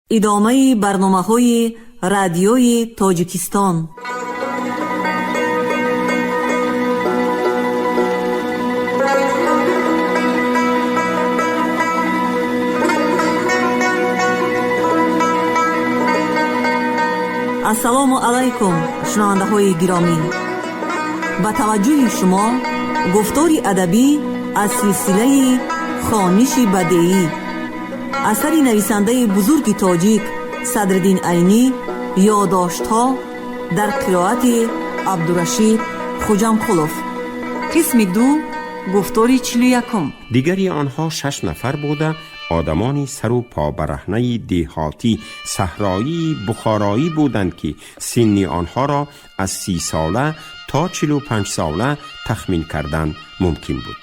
ادامه برنامه‌های رادیوی تاجیکستان. السلام علیکم شنونده های گرامی، با توجه شما گفتاری ادبی از سلسله خوانش بدیعی اثری نویسنده بزرگ تاجیک صدرالدین عینی، یادداشت‌ها در قرائت عبدالرشید خوجامقلوف. قسم دو، گفتاری 41. دیگری آنها 6 نفر بوده، آدمانی سر و پا برهنه دیهاتی صحرایی بخارایی بودند که سنی آنها را از 30 ساله تا 45 ساله تخمین کردن ممکن بود.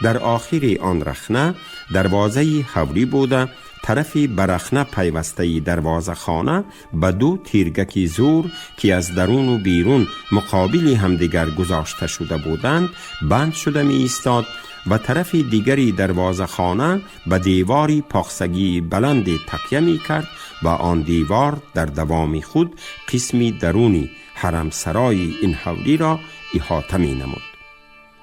در آخر آن رخنه دروازه حولی بوده، طرف برخنه پیوسته دروازه خانه به 2 تیرگک زور که از درون و بیرون مقابل همدیگر گذاشته شده بودند بند شده می ایستاد و طرف دیگری دروازه خانه به دیواری پاخسگی بلند تکیه می کرد و آن دیوار در دوام خود قسمی درونی حرم سرای این حولی را احاطه می نمود.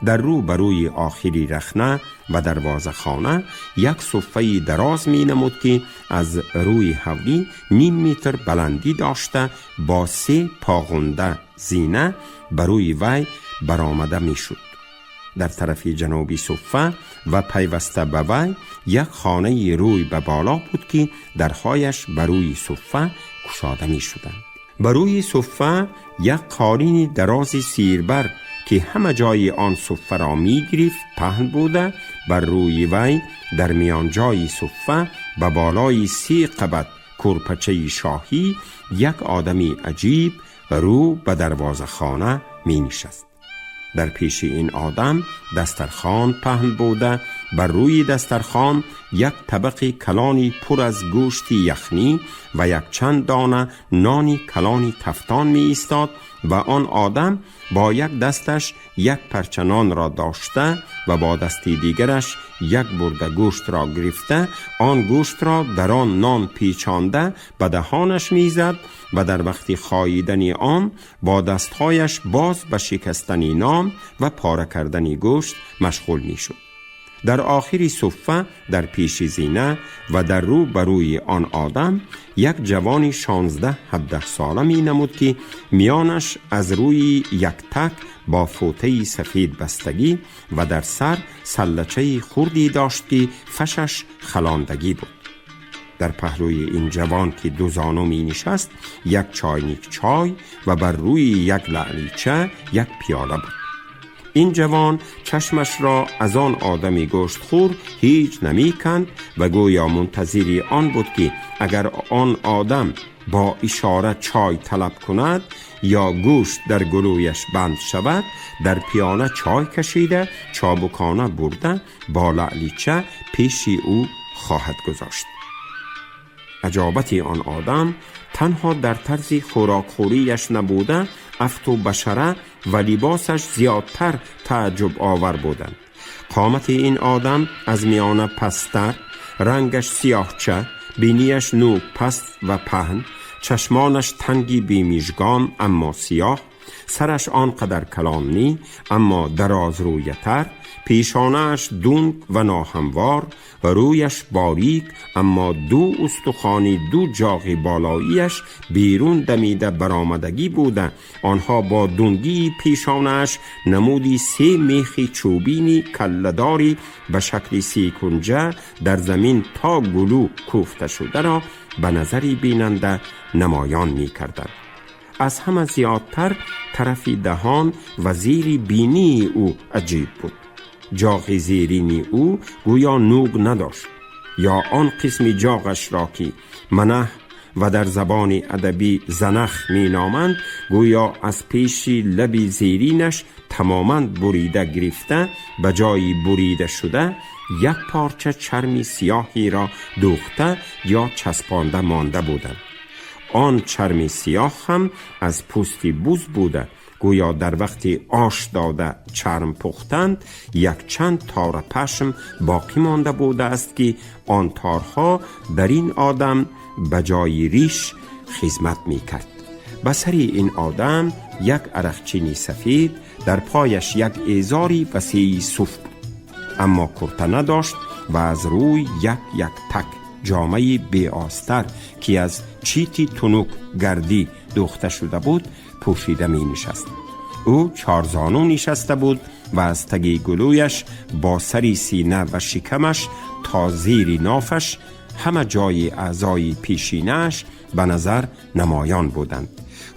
در رو بروی آخری رخنه و دروازه خانه یک صفه دراز می نمود که از روی حولی 0.5 متر بلندی داشته با 3 پاغنده زینه بروی وی برآمده می شد. در طرف جنوبی صفه و پیوسته به وی یک خانه روی به بالا بود که درهایش بروی صفه گشاده می شدند. بروی صفه یک قالین دراز سیربر که همه جای آن صفه را می گرفت پهن بوده، بر روی وی در میان جای صفه به بالای 3 قبط کرپچه شاهی یک آدمی عجیب رو به دروازه خانه می نشست. در پیش این آدم دسترخوان پهن بوده، بر روی دسترخوان یک طبق کلانی پر از گوشت یخنی و یک چند دانه نانی کلانی تفتان می ایستاد و آن آدم با یک دستش یک پرچه نان را داشته و با دستی دیگرش یک برده گوشت را گرفته آن گوشت را در آن نان پیچانده به دهانش می زد و در وقت خاییدن آن با دستهایش باز به شکستن نان و پاره کردن گوشت مشغول می شد. در آخری صفه در پیش زینه و در رو بروی آن آدم یک جوانی 16-17 ساله می نمود که میانش از روی یک تک با فوطه سفید بستگی و در سر سلچه خردی داشت که فشش خلاندگی بود. در پهلوی این جوان که 2 زانو می نشست یک چاینیک چای و بر روی یک لعلیچه یک پیاله بود. این جوان چشمش را از آن آدمی گوشت خور هیچ نمی کند و گویا منتظری آن بود که اگر آن آدم با اشاره چای طلب کند یا گوشت در گلویش بند شود در پیاله چای کشیده چابکانه برده با لعلیچه پیش او خواهد گذاشت. عجابت آن آدم تنها در طرز خوراکخوریش نبوده، افت و بشره و لباسش زیادتر تعجب آور بودند. قامت این آدم از میانه پستر، رنگش سیاهچه، بینیش نوک پست و پهن، چشمانش تنگی بیمیشگان اما سیاه، سرش آنقدر کلانی اما دراز رویتر، پیشانه‌اش دونگ و ناهموار و رویش باریک اما 2 استخوانی 2 جاغ بالاییش بیرون دمیده برآمدگی بوده. آنها با دونگی پیشانه‌اش نمودی 3 میخی چوبینی کله‌داری به شکل 3 کنجه در زمین تا گلو کوفته شده را به نظری بیننده نمایان می کردند. از همه زیادتر طرف دهان و زیر بینی او عجیب بود. جاغ زیرینی او گویا نوگ نداشت، یا آن قسم جاغش را که منح و در زبان ادبی زنخ می نامند گویا از پیش لب زیرینش تماما بریده گرفته به جای بریده شده یک پارچه چرمی سیاهی را دوخته یا چسبانده مانده بودند. آن چرم سیاه هم از پوستی بوز بوده، گویا در وقت آش داده چرم پختند یک چند تار پشم باقی مانده بوده است که آن تارها در این آدم بجای ریش خدمت می کرد. بسری این آدم یک عرقچینی سفید، در پایش یک ازاری وسیع صوف بود، اما کرته نداشت و از روی یک تک جامه بی آستر که از چیتی تنوک گردی دوخته شده بود پوشیده می نشست. او 4 زانو نشسته بود و از تگی گلویش با سری سینه و شکمش تا زیر نافش همه جای اعضای پیشینش به نظر نمایان بودند،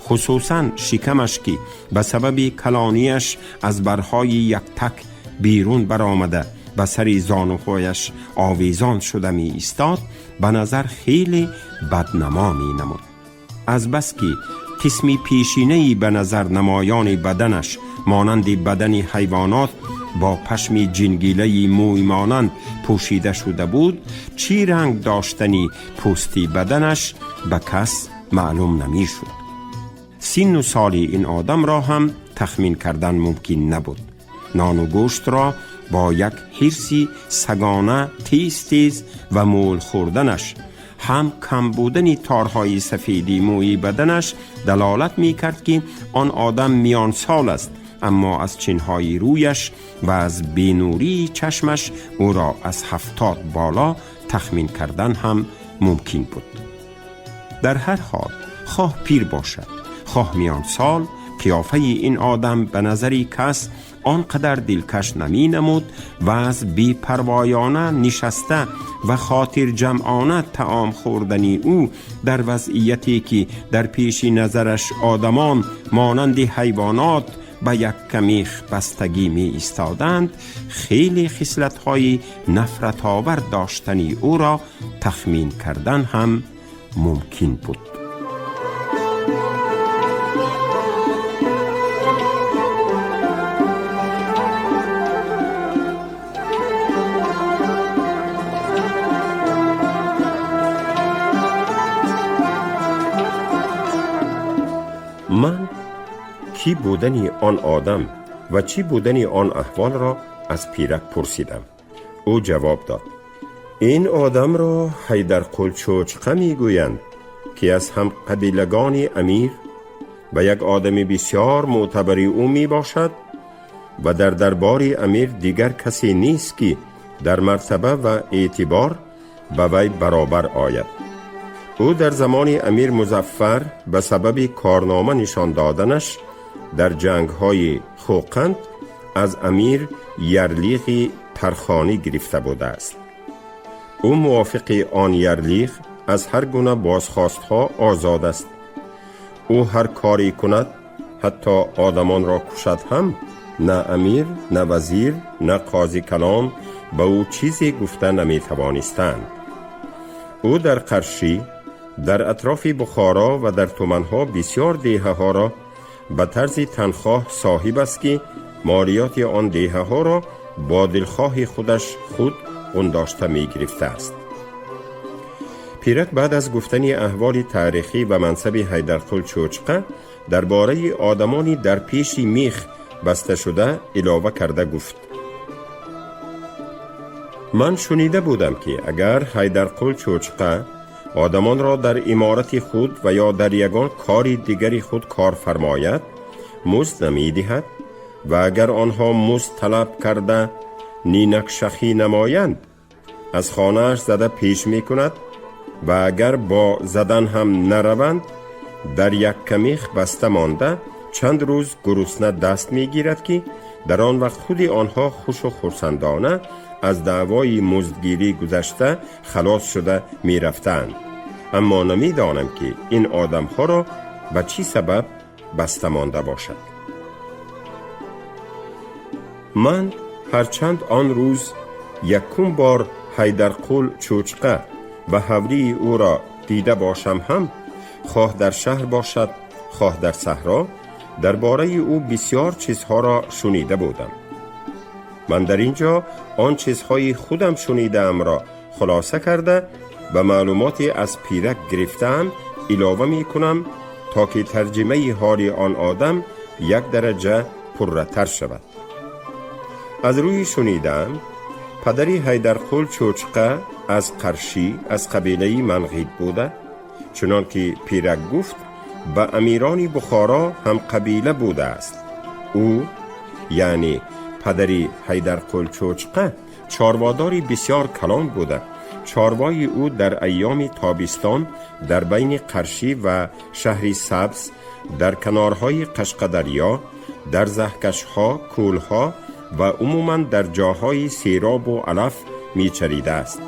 خصوصا شکمش که به سبب کلانیش از برهای یک تک بیرون برآمده به سری زانوهایش آویزان شده می ایستاد، به نظر خیلی بدنما می نمود. از بس که قسمی پیشینه‌ای به نظر نمایان بدنش مانند بدن حیوانات با پشم جنگیله موی مانند پوشیده شده بود، چی رنگ داشتنی پوستی بدنش به کس معلوم نمی شد. سن و سال این آدم را هم تخمین کردن ممکن نبود. نان و گوشت را با یک حرصی سگانه تیز و مول خوردنش، هم کم بودن تارهای سفیدی موی بدنش دلالت می کرد که آن آدم میان سال است، اما از چینهای رویش و از بینوری چشمش او را از 70 بالا تخمین کردن هم ممکن بود. در هر حال خواه پیر باشد خواه میان سال، قیافه این آدم به نظری کس آنقدر دلکش نمی نمود و از بی پروایانه نشسته و خاطر جمعانه طعام خوردنی او در وضعیتی که در پیش نظرش آدمان مانند حیوانات به یک کمیخ بستگی می ایستادند، خیلی خصلت‌های نفرت آور داشتنی او را تخمین کردن هم ممکن بود. من کی بودنی آن آدم و چی بودنی آن احوال را از پیرک پرسیدم. او جواب داد: این آدم را حیدرقل چوچقه می گویند که از هم قبیلگان امیر و یک آدم بسیار معتبری او می باشد و در دربار امیر دیگر کسی نیست که در مرتبه و اعتبار به وی برابر آید. او در زمان امیر مظفر به سبب کارنامه نشان دادنش در جنگ‌های خوقند از امیر یرلیغ ترخانی گرفته بوده است. او موافق آن یرلیغ از هر گونه بازخواست‌ها آزاد است. او هر کاری کند، حتی آدمان را کشد هم، نه امیر، نه وزیر، نه قاضی کلام به او چیزی گفته نمی توانستند. او در قرشی، در اطراف بخارا و در تومنها بسیار دیهه ها را به طرز تنخواه صاحب است که مالیات آن دیهه ها را با دلخواه خودش خود انداشته می گرفته است. پیرک بعد از گفتن احوال تاریخی و منصب حیدرقل چوچقه درباره آدمانی در پیش میخ بسته شده علاوه کرده گفت: من شنیده بودم که اگر حیدرقل چوچقه آدمان را در امارت خود و یا در یگان کاری دیگری خود کار فرماید مزد نمی دهد و اگر آنها مزد طلب کرده نینک شخی نمایند از خانهش زده پیش می کند و اگر با زدن هم نروند در یک کمیخ بسته مانده چند روز گرسنه دست می گیرد که در آن وقت خود آنها خوش و خرسندانه از دعوای مزدگیری گذشته خلاص شده می رفتند. اما نمی دانم که این آدم ها را به چی سبب بسته مانده باشد. من هرچند آن روز یکم بار حیدرقل چوچقه و حولی او را دیده باشم هم، خواه در شهر باشد خواه در صحرا، درباره او بسیار چیزها را شنیده بودم. من در اینجا آن چیزهای خودم شنیدم را خلاصه کرده و معلوماتی از پیرک گرفتم علاوه می کنم تا که ترجمه حال آن آدم یک درجه پررتر شود. از روی شنیدم پدری حیدرقل چوچقه از قرشی از قبیله منغید بوده چنان که پیرک گفت به امیران بخارا هم قبیله بوده است. او یعنی پدری حیدرقل چوچقه چارواداری بسیار کلان بوده. چاروای او در ایام تابستان در بین قرشی و شهری سبز، در کنارهای قشقدریا، در زهکشها، کولها و عموماً در جاهای سیراب و علف می چریده است.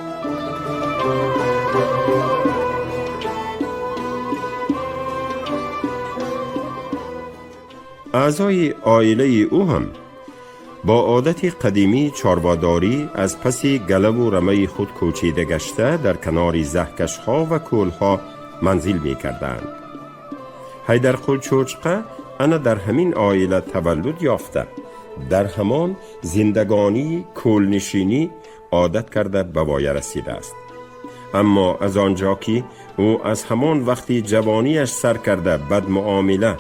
اعضای عائله او هم با عادت قدیمی چارواداری از پس گله و رمه خود کوچیده گشته در کنار زهکشها و کولها منزل می کردند. حیدرقل چوچقه انا در همین عائله تولد یافته، در همان زندگانی کولنشینی عادت کرده به وای رسیده است. اما از آنجا که او از همان وقتی جوانیش سر کرده بد معامله،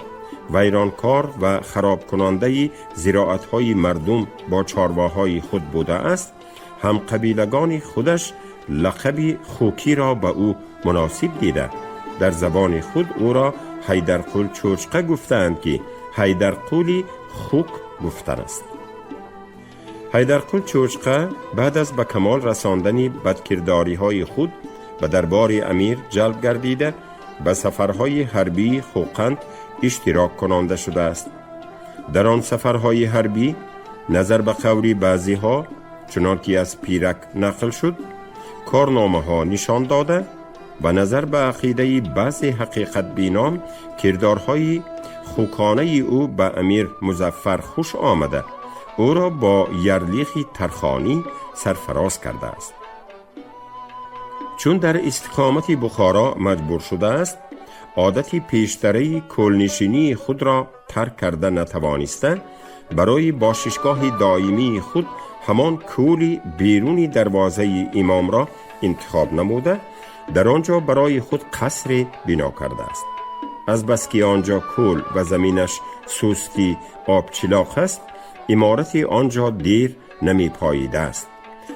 ویرانکار و خراب کننده زراعت‌های مردم با چارواهای خود بوده است، هم قبیلگان خودش لقب خوکی را به او مناسب دیده در زبان خود او را حیدرقل چوچقه گفتند که حیدرقلی خوک گفتن است. حیدرقل چوچقه بعد از به کمال رساندن بدکرداری های خود به دربار امیر جلب گردیده به سفرهای حربی خوقند اشتراک کننده شده است. در آن سفرهای حربی نظر به قول بعضی ها چنانکه از پیرک نقل شد کارنامه ها نشان داده و نظر به عقیده بعضی حقیقت بینان کردارهای خوکانه او به امیر مظفر خوش آمده او را با یرلیخی ترخانی سرفراز کرده است. چون در استقامت بخارا مجبور شده است عادتی پیشتری کولنشینی خود را ترک کرده نتوانسته، برای باششگاه دائمی خود همان کولی بیرونی دروازه امام را انتخاب نموده در آنجا برای خود قصر بنا کرده است. از بس که آنجا کول و زمینش سوستی آبچلاق است، عمارت آنجا دیر نمی پاییده است.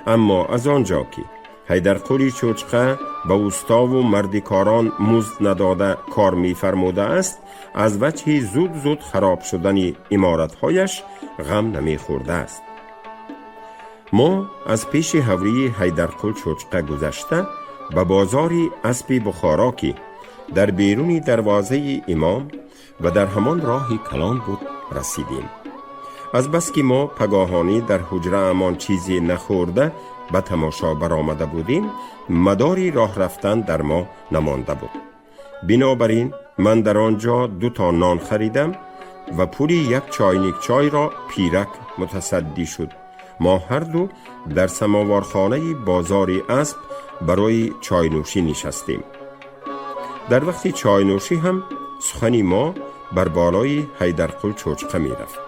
اما از آنجا که حیدرقل چوچقه به اوستا و مردکاران مزد نداده کار می فرموده است، از وجه زود خراب شدن عمارتهایش غم نمی خورده است. ما از پیش حوری حیدرقل چوچقه گذشته به بازاری اسب بخارا که در بیرون دروازه امام و در همان راهی کلان بود رسیدیم. از بس که ما پگاهانی در حجره امان چیزی نخورده به تماشا برآمده بودیم، مداری راه رفتن در ما نمانده بود. بنابراین من در آنجا 2 نان خریدم و پولی 1 چایnik چای را پیرک متصدی شد. ما هر دو در سماوارخانه بازاری اسب برای چای نوشی نشستیم. در وقت چای نوشی هم سخنی ما بر بالای حیدرقل چوچقه می رفت.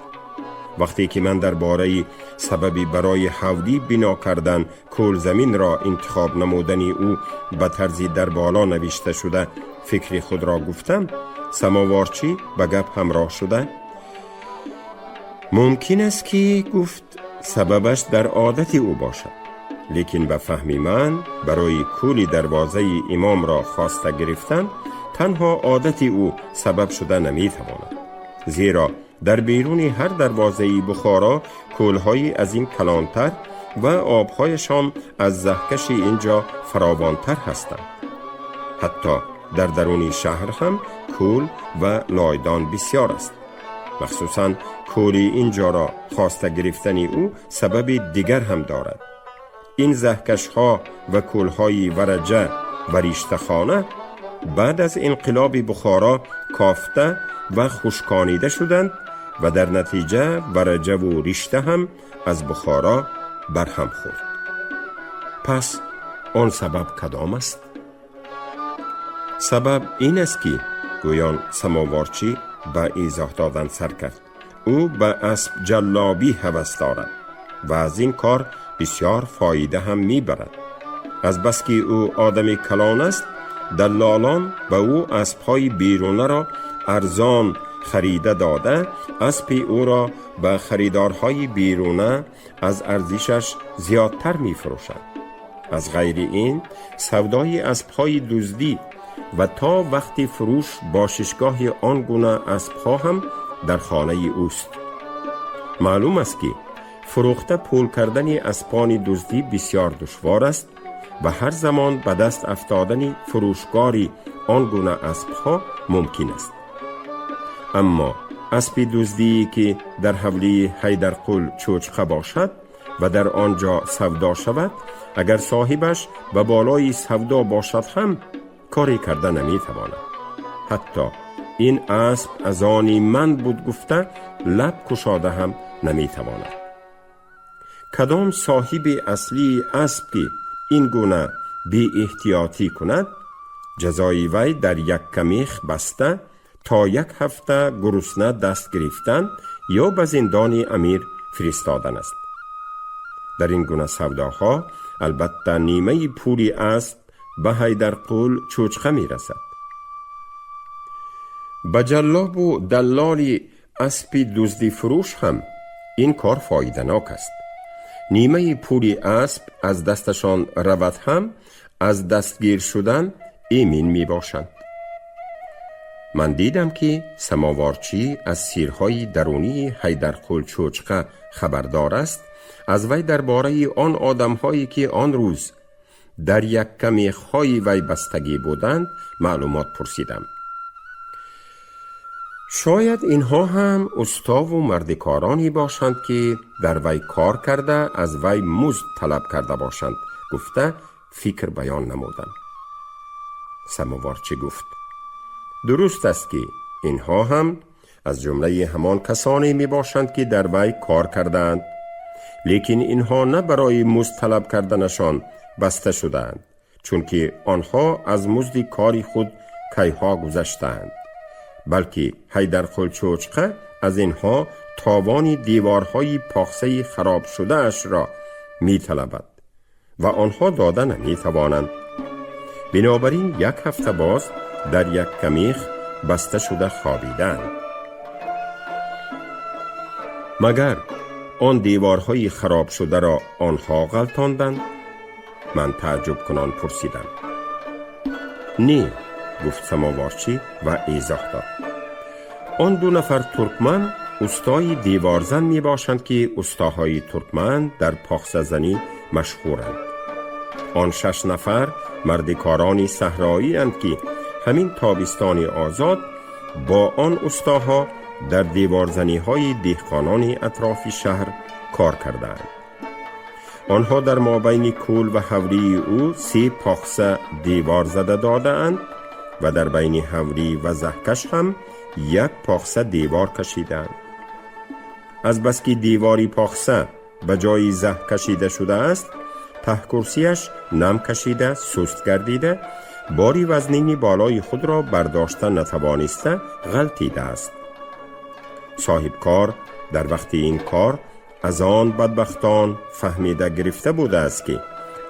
وقتی که من درباره سببی برای حولی بنا کردن کول زمین را انتخاب نمودنی او به طرزی در بالا نوشته شده فکری خود را گفتم، سماوارچی به گپ همراه شده ممکن است که گفت سببش در عادت او باشد، لیکن به فهم من برای کولی دروازه امام را خواسته گرفتن تنها عادت او سبب شده نمی تواند، زیرا در بیرون هر دروازه بخارا کولهای از این کلانتر و آبهایشان از زهکش اینجا فراوانتر هستند. حتی در درون شهر هم کول و لایدان بسیار است. مخصوصاً کولی اینجا را خواسته گرفتن او سبب دیگر هم دارد. این زهکش ها و کولهای ورجه و ریشتخانه بعد از انقلاب بخارا کافته و خشکانیده شدند و در نتیجه ورجه و ریشته هم از بخارا برهم خورد. پس آن سبب کدام است؟ سبب این است که گویان سماوارچی به ایضاح دادن سر کرد. او به اسب جلابی هوس دارد و از این کار بسیار فایده هم میبرد. از بس که او آدمی کلان است، دلالان به او اسبهای بیرونه را ارزان خریده داده اسب او را به خریدارهای بیرونه از ارزشش زیادتر می فروشند. از غیر این سودای اسبهای دزدی و تا وقتی فروش باششگاه آن گونه اسب‌ها هم در خانه اوست. معلوم است که فروخته پول کردن اسبان دزدی بسیار دشوار است و هر زمان به دست افتادن فروشگاری آن گونه اسب‌ها ممکن است. اما اسب دزدی که در حولی حیدرقل چوچقه باشد و در آنجا سودا شود، اگر صاحبش به بالای سودا باشد هم کاری کرده نمی تواند. حتی این اسب از آنی من بود گفته لب کشاده هم نمی تواند. کدام صاحب اصلی اسب که این گونه بی احتیاطی کند، جزای وی در یک کمیخ بسته تا 1 هفته گرسنه دست گرفتن یا به زندان امیر فرستادن است. در این گونه سوداها البته نیمه پولی اسب به حیدرقل چوچقه می رسد. به جلاب و دلال اسب دزدی فروش هم این کار فایده ناک است. نیمه پولی اسب از دستشان رود هم از دستگیر شدن ایمن می باشند. من دیدم که سماوارچی از سیرهای درونی حیدرقل چوچقه خبردار است. از وی درباره آن آدم‌هایی که آن روز در یک کمیخ‌های وی بستگی بودند معلومات پرسیدم. شاید اینها هم استا و مردکارانی باشند که در وی کار کرده از وی مزد طلب کرده باشند، گفته فکر بیان نمودم. سماوارچی گفت درست است که اینها هم از جمله همان کسانی می باشند که در وی کار کردند، لیکن اینها نه برای مزد طلب کردنشان بسته شدند، چون که آنها از مزد کاری خود کیها گذشتند، بلکه حیدرقل چوچقه از اینها تاوان دیوارهای پاخسه خراب شده اش را می طلبد و آنها داده نمی توانند. بنابراین 1 هفته باز در یک کمیخ بسته شده خوابیدند. مگر آن دیوارهای خراب شده را آنها غلطاندند؟ من تعجب کنان پرسیدم. نه، گفت سماوارچی و ایضاح داد. آن 2 نفر ترکمن استای دیوارزن می باشند که استاهای ترکمن در پاخسه زنی مشهورند. آن 6 نفر مردکارانی صحرایی اند که همین تابستان آزاد با آن استاها در دیوارزنی های دهقانان اطراف شهر کار کردند. آنها در مابین کول و حوری او 3 پاخسه دیوار زده داده اند و در بین حوری و زهکش هم 1 پاخسه دیوار کشیدند. از بس که دیواری پاخسه به جای زه کشیده شده است، ته کرسیش نم کشیده سست گردیده، باری وزنین بالای خود را برداشته نتوانسته غلطیده است. صاحب کار در وقت این کار از آن بدبختان فهمیده گرفته بوده است که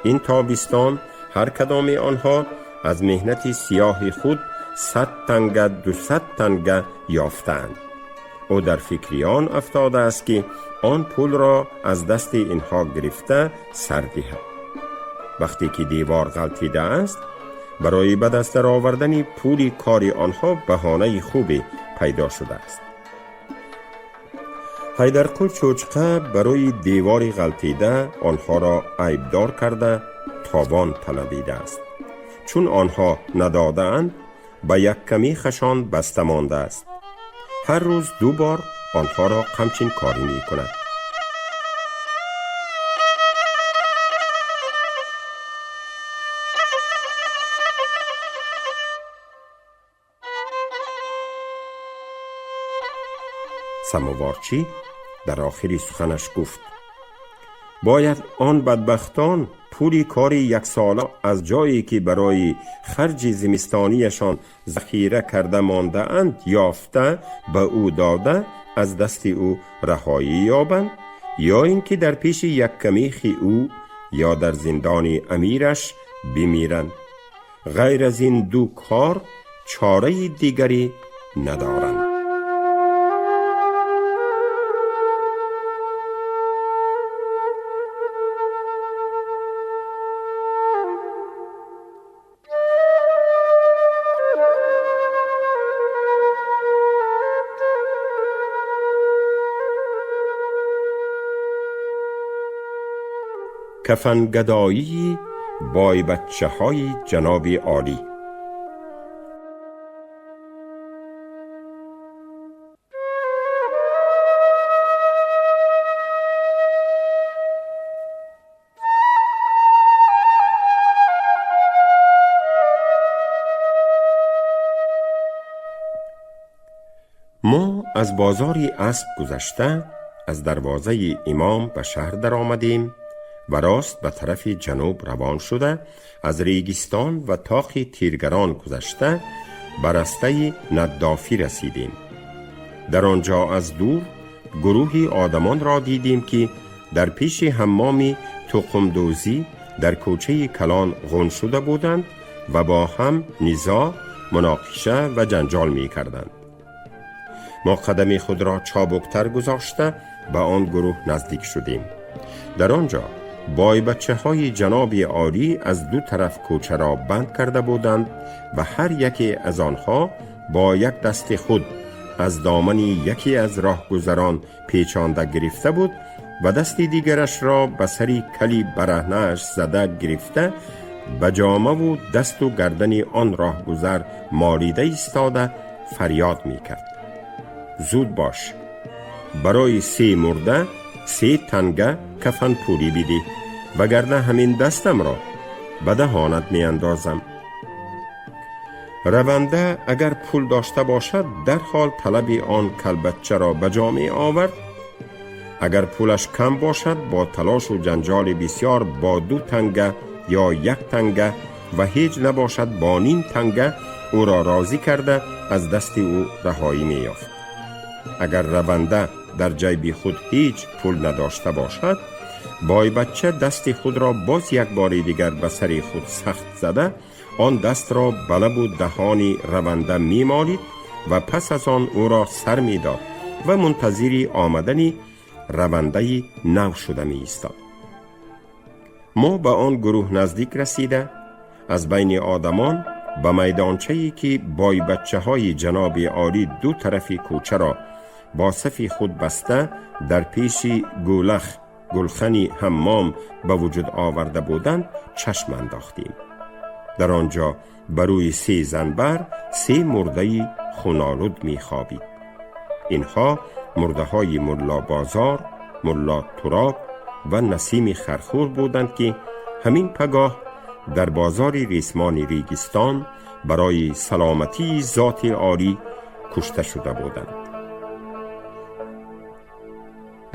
این تابستان هر کدام آنها از مهنت سیاه خود 100 تنگه 200 تنگه یافتند. او در فکریان افتاده است که آن پول را از دست اینها گرفته سر دهد. وقتی که دیوار غلطیده است، برای به دست آوردن پول کاری آنها بهانه خوبی پیدا شده است. حیدرقل چوچقه برای دیواری غلطیده آنها را عیبدار کرده تاوان طلبیده است. چون آنها ندادند، به یک کمیخشان بسته مانده است. هر روز 2 بار آنها را همچین کاری می کند. سماوارچی در آخری سخنش گفت باید آن بدبختان پولی کاری 1 ساله از جایی که برای خرج زمستانیشان ذخیره کرده مانده اند یافته به او داده از دست او رهایی یابند، یا اینکه در پیش یک کمیخ او یا در زندان امیرش بمیرند. غیر از این 2 کار چاره دیگری ندارند. کفنگدایی بای بچه های جناب عالی. ما از بازاری اسب گذشته از دروازه امام به شهر در آمدیم و راست به طرف جنوب روان شده از ریگستان و تاخ تیرگران گذشته به رسته ندافی رسیدیم. در آنجا از دور گروهی آدمان را دیدیم که در پیش حمام تقمدوزی در کوچه کلان غون شده بودند و با هم نزاع، مناقشه و جنجال می کردند. ما قدم خود را چابکتر گذاشته به آن گروه نزدیک شدیم. در آنجا بای بچه های جناب عالی از دو طرف کوچه را بند کرده بودند و هر یکی از آنها با یک دست خود از دامن یکی از راهگذران پیچانده گرفته بود و دست دیگرش را به سری کلی برهنه‌اش زده گرفته به جامه و دست و گردن آن راهگذر مالیده ایستاده فریاد می کرد: زود باش، برای 3 مرده 3 تنگه کفن پولی بیدی، وگرنه همین دستم را به دهانت می اندازم. رونده اگر پول داشته باشد در حال طلب آن کلبچه را به جا می آورد. اگر پولش کم باشد با تلاش و جنجال بسیار با 2 تنگه یا 1 تنگه و هیچ نباشد با نیم تنگه او را راضی کرده از دست او رهایی می یافت. اگر رونده در جیب خود هیچ پول نداشته باشد، بای بچه دست خود را باز یک بار دیگر به سر خود سخت زده آن دست را به لب و دهان رونده می مالید و پس از آن او را سر می داد و منتظر آمدن رونده نو شده می ایستاد. ما به آن گروه نزدیک رسیده از بین آدمان به میدانچه‌ای که بای بچه های جناب عالی دو طرف کوچه را با صف خود بسته در پیش گلخنی حمام به وجود آورده بودند چشم انداختیم. در آنجا بروی 3 زنبر 3 مرده خونالود می خوابید. اینها مرده های ملا بازار، ملا تراب و نسیم خرخور بودند که همین پگاه در بازار ریسمان ریگستان برای سلامتی ذات عالی کشته شده بودند.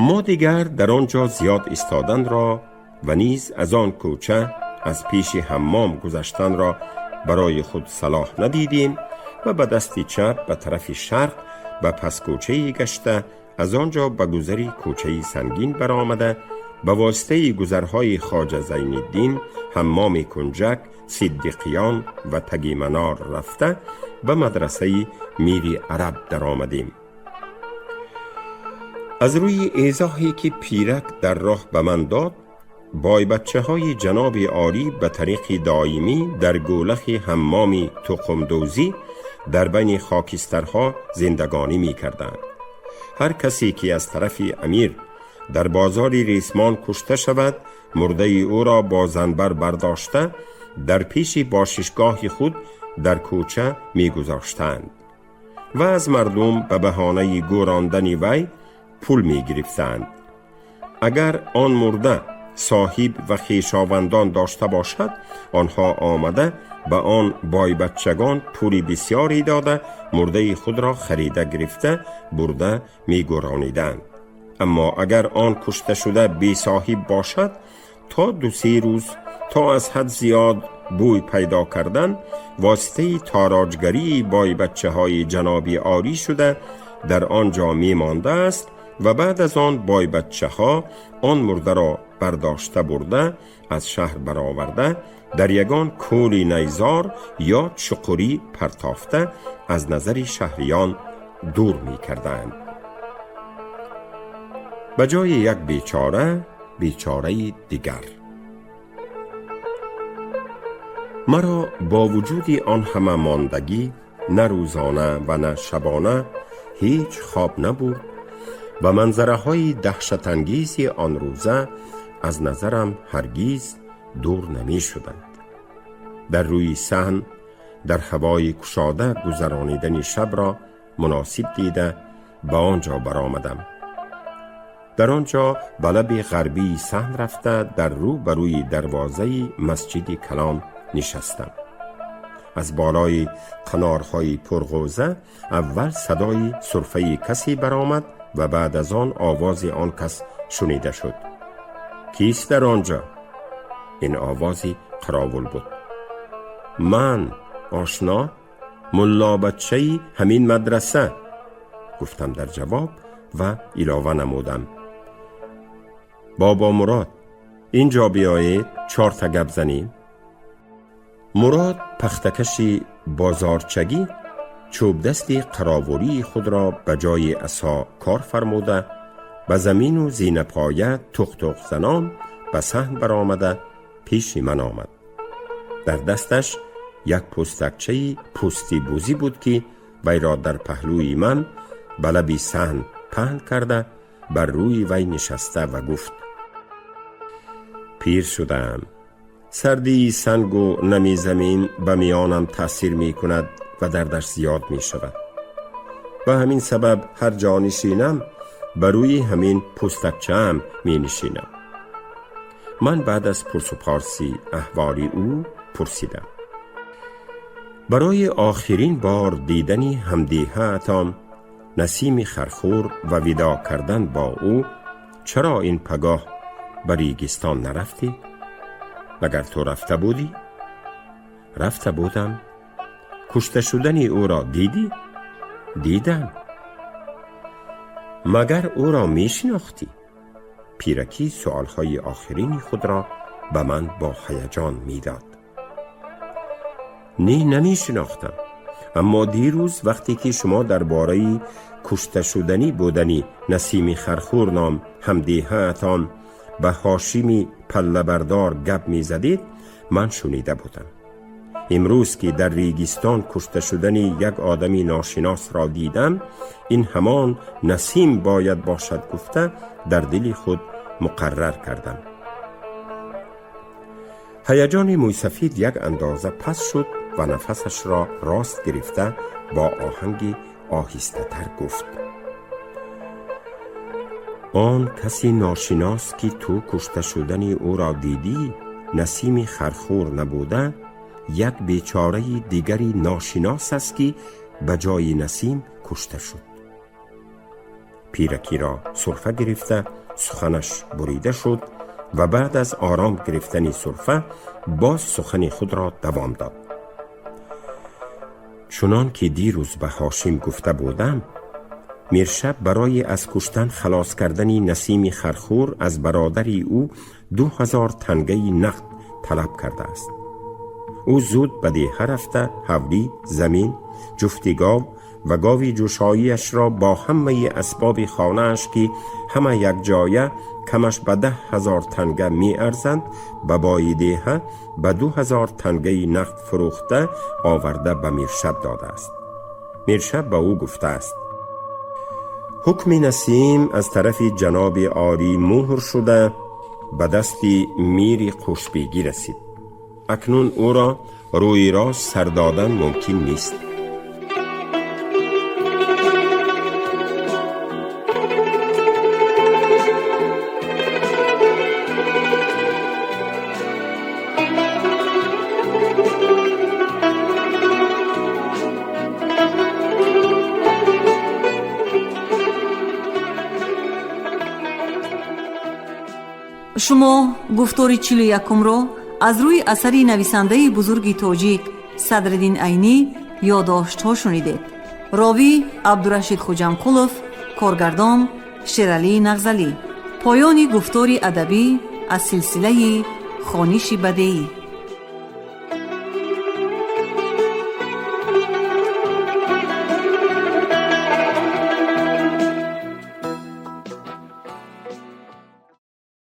ما دیگر در آنجا زیاد ایستادن را و نیز از آن کوچه از پیش حمام گذشتن را برای خود صلاح ندیدیم و به دست چپ به طرف شرق به پس کوچه‌ای گشته از آنجا به گذری کوچه‌ای سنگین برآمده به واسطه گذرهای خواجه زین الدین، حمام کنجک، صدیقیان و تگی منار رفته به مدرسه میری عرب در آمدیم. از روی ایزاحی که پیرک در راه به من داد، بای بچه های جناب عالی به طریق دائمی در گولخ حمام تقمدوزی در بین خاکسترها زندگانی می کردند. هر کسی که از طرف امیر در بازار ریسمان کشته شود، مرده او را با زنبر برداشته در پیش باششگاه خود در کوچه می گذاشتند و از مردم به بهانه گوراندن وی پول می گرفتند. اگر آن مرده صاحب و خویشاوندان داشته باشد، آنها آمده به آن بای بچگان پولی بسیاری داده مرده خود را خریده گرفته برده می گرانیدند. اما اگر آن کشته شده بی صاحب باشد، تا 2-3 روز تا از حد زیاد بوی پیدا کردن واسطه تاراجگری بای بچه های جناب عالی شده در آنجا می مانده است و بعد از آن بای بچه ها آن مرده را برداشته برده از شهر برآورده در یگان کولی نیزار یا چقوری پرتافته از نظر شهریان دور می کردند. به جای یک بیچاره دیگر. مرا با وجود آن همه ماندگی نه روزانه و نه شبانه هیچ خواب نبود و منظره های دهشت انگیزی آن روزه از نظرم هرگیز دور نمی شدند. در روی صحن در هوای گشاده گذرانیدن شب را مناسب دیده به آنجا برآمدم. در آنجا به لب غربی صحن رفته در رو بروی دروازه مسجد کلام نشستم. از بالای قنارهای پرغوزه اول صدای سرفه کسی برآمد و بعد از آن آواز آن کس شنیده شد. کیست در آنجا؟ این آوازی قراول بود. من، آشنا، ملا بچه‌ی همین مدرسه، گفتم در جواب و علاوه نمودم. بابا مراد، اینجا بیایید 4 تا گپ زنیم. مراد پختکشی بازارچگی چوب دستی قراولی خود را به جای عصا کار فرموده به زمین و زین پایه تق تق زنان به صحن برآمده پیش من آمد. در دستش یک پستکچه پوستی بوزی بود که وی را در پهلوی من به لب صحن پهن کرده بر روی وی نشسته و گفت: پیر شدم، سردی سنگ و نمی زمین به میانم تأثیر می کند و دردش زیاد می شود. و همین سبب هر جا نشینم بر روی همین پستکچه‌ام می نشینم. من بعد از پرس و پارسی احوالی او پرسیدم. برای آخرین بار دیدنی همدیه‌تان نسیم خرخور و ودا کردن با او چرا این پگاه به ریگستان نرفتی؟ مگر تو رفته بودی؟ رفته بودم. کشته شدن او را دیدی؟ دیدم. مگر او را می شناختی؟ پیرکی سؤالهای آخرین خود را به من با هیجان می داد. نه، نمی شناختم. اما دیروز وقتی که شما درباره کشته شدنی بودنی نسیم خرخور نام همدیه‌تان به هاشمی پله بردار گپ می زدید من شنیده بودم. امروز که در ریگستان کشته شدنی یک آدمی ناشناس را دیدم، این همان نسیم باید باشد گفته در دل خود مقرر کردم. هیجان موسفید یک اندازه پس شد و نفسش را راست گرفته با آهنگی آهسته تر گفت: آن کسی ناشناس که تو کشته شدن او را دیدی نسیم خرخور نبوده، یک بیچاره دیگری ناشناس است که به جای نسیم کشته شد. پیرکی را سرفه گرفته سخنش بریده شد و بعد از آرام گرفتن سرفه باز سخن خود را دوام داد. چنان که دیروز به هاشم گفته بودم، میرشب برای از کشتن خلاص کردن نسیم خرخور از برادری او 2000 تنگه نقد طلب کرده است. او زود به دیه رفته حولی، زمین، جفتی گاو و گاوی جوشاییش را با همه اسباب خانه‌اش که همه یک جایه کمش به 10,000 تنگه می ارزند به بای دیه به 2000 تنگه نقد فروخته آورده به میرشب داده است. میرشب به او گفته است: حکم نسیم از طرف جناب عالی مهر شده به دست میر خوشبیگی رسید. اکنون او را روی راست سر دادن ممکن نیست. شما گفتار 41 رو از روی اثری نویسنده بزرگ تاجیک صدرالدین عینی یادداشت‌ها شنیدید. راوی عبدالرشید خوجامقولov، کارگردان شیرعلی نغزلی. پایان گفتار ادبی از سلسله خوانش بدیعی.